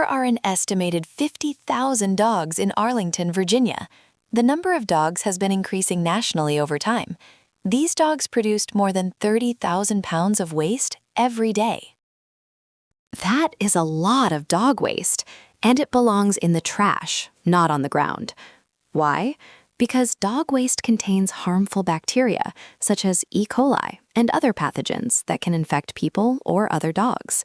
There are an estimated 50,000 dogs in Arlington, Virginia. The number of dogs has been increasing nationally over time. These dogs produced more than 30,000 pounds of waste every day. That is a lot of dog waste, and it belongs in the trash, not on the ground. Why? Because dog waste contains harmful bacteria, such as E. coli and other pathogens that can infect people or other dogs.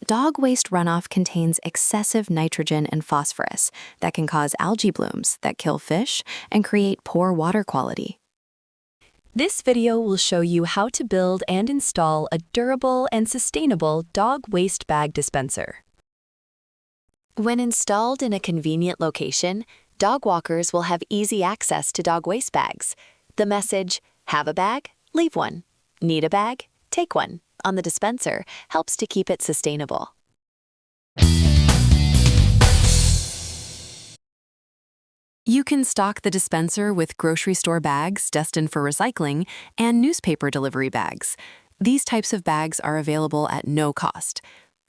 Dog waste runoff contains excessive nitrogen and phosphorus that can cause algae blooms that kill fish and create poor water quality. This video will show you how to build and install a durable and sustainable dog waste bag dispenser. When installed in a convenient location, dog walkers will have easy access to dog waste bags. The message, "Have a bag? Leave one. Need a bag? Take one," on the dispenser helps to keep it sustainable. You can stock the dispenser with grocery store bags destined for recycling and newspaper delivery bags. These types of bags are available at no cost.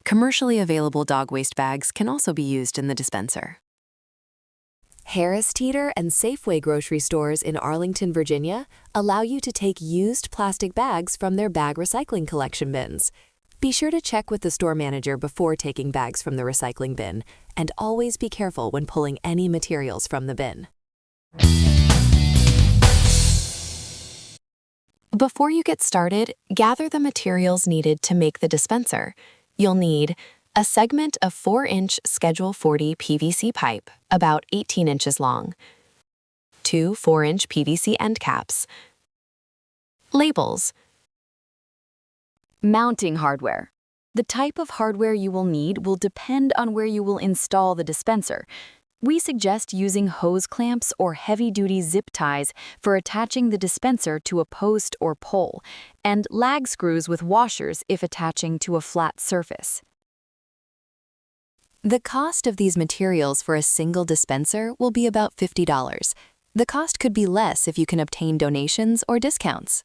Commercially available dog waste bags can also be used in the dispenser. Harris Teeter and Safeway grocery stores in Arlington, Virginia allow you to take used plastic bags from their bag recycling collection bins. Be sure to check with the store manager before taking bags from the recycling bin, and always be careful when pulling any materials from the bin. Before you get started, gather the materials needed to make the dispenser. You'll need a segment of 4-inch Schedule 40 PVC pipe, about 18 inches long, 2 4-inch PVC end caps, labels, Mounting hardware. The type of hardware you will need will depend on where you will install the dispenser. We suggest using hose clamps or heavy-duty zip ties for attaching the dispenser to a post or pole, and lag screws with washers if attaching to a flat surface. The cost of these materials for a single dispenser will be about $50. The cost could be less if you can obtain donations or discounts.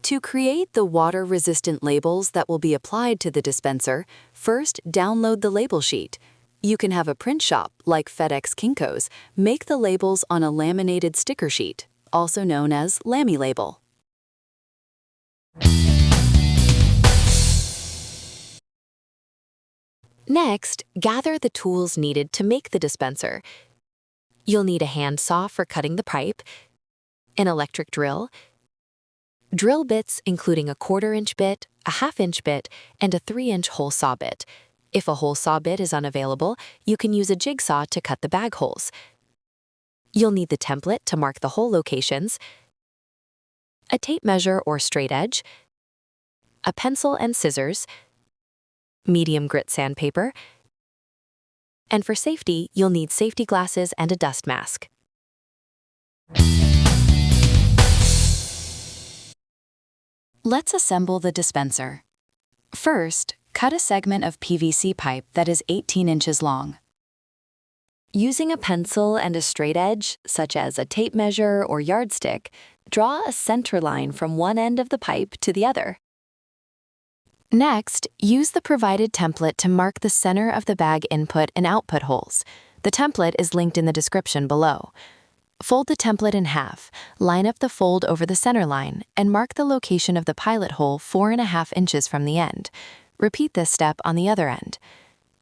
To create the water-resistant labels that will be applied to the dispenser, first download the label sheet. You can have a print shop, like FedEx Kinko's, make the labels on a laminated sticker sheet, also known as Lamy label. Next, gather the tools needed to make the dispenser. You'll need a hand saw for cutting the pipe, an electric drill, drill bits including a 1/4-inch bit, a 1/2-inch bit, and a 3-inch hole saw bit. If a hole saw bit is unavailable, you can use a jigsaw to cut the bag holes. You'll need the template to mark the hole locations, a tape measure or straight edge, a pencil and scissors, medium grit sandpaper, and for safety, you'll need safety glasses and a dust mask. Let's assemble the dispenser. First, cut a segment of PVC pipe that is 18 inches long. Using a pencil and a straight edge, such as a tape measure or yardstick, draw a center line from one end of the pipe to the other. Next, use the provided template to mark the center of the bag input and output holes. The template is linked in the description below. Fold the template in half, line up the fold over the center line, and mark the location of the pilot hole 4.5 inches from the end. Repeat this step on the other end.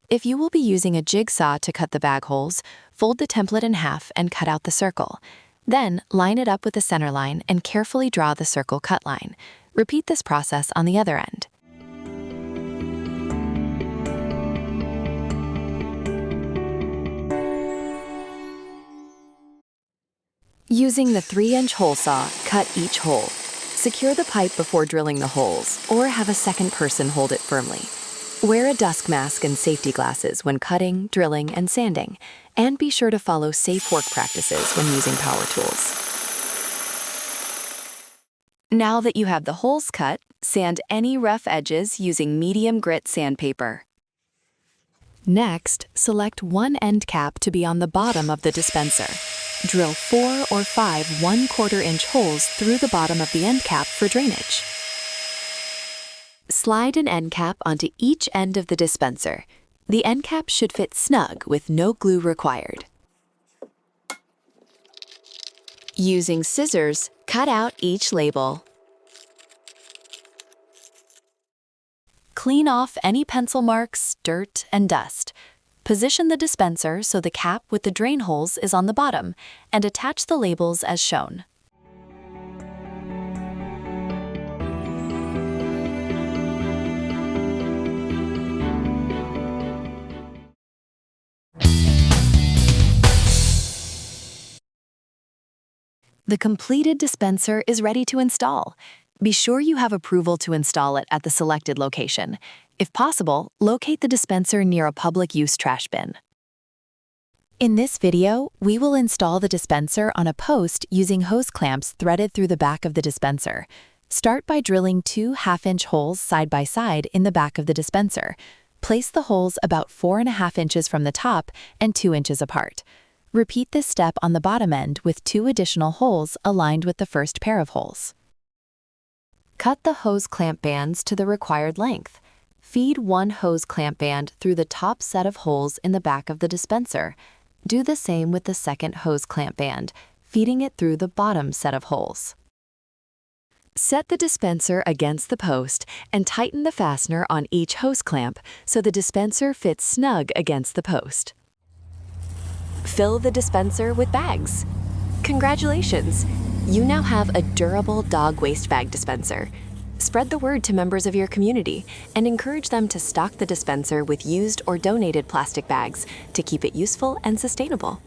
If you will be using a jigsaw to cut the bag holes, fold the template in half and cut out the circle. Then, line it up with the center line and carefully draw the circle cut line. Repeat this process on the other end. Using the 3-inch hole saw, cut each hole. Secure the pipe before drilling the holes, or have a second person hold it firmly. Wear a dust mask and safety glasses when cutting, drilling, and sanding, and be sure to follow safe work practices when using power tools. Now that you have the holes cut, sand any rough edges using medium grit sandpaper. Next, select one end cap to be on the bottom of the dispenser. Drill 4 or 5 1/4-inch holes through the bottom of the end cap for drainage. Slide an end cap onto each end of the dispenser. The end cap should fit snug with no glue required. Using scissors, cut out each label. Clean off any pencil marks, dirt, and dust. Position the dispenser so the cap with the drain holes is on the bottom, and attach the labels as shown. The completed dispenser is ready to install. Be sure you have approval to install it at the selected location. If possible, locate the dispenser near a public use trash bin. In this video, we will install the dispenser on a post using hose clamps threaded through the back of the dispenser. Start by drilling 2 1/2-inch holes side by side in the back of the dispenser. Place the holes about 4.5 inches from the top and 2 inches apart. Repeat this step on the bottom end with 2 additional holes aligned with the first pair of holes. Cut the hose clamp bands to the required length. Feed 1 hose clamp band through the top set of holes in the back of the dispenser. Do the same with the second hose clamp band, feeding it through the bottom set of holes. Set the dispenser against the post and tighten the fastener on each hose clamp so the dispenser fits snug against the post. Fill the dispenser with bags. Congratulations! You now have a durable dog waste bag dispenser. Spread the word to members of your community and encourage them to stock the dispenser with used or donated plastic bags to keep it useful and sustainable.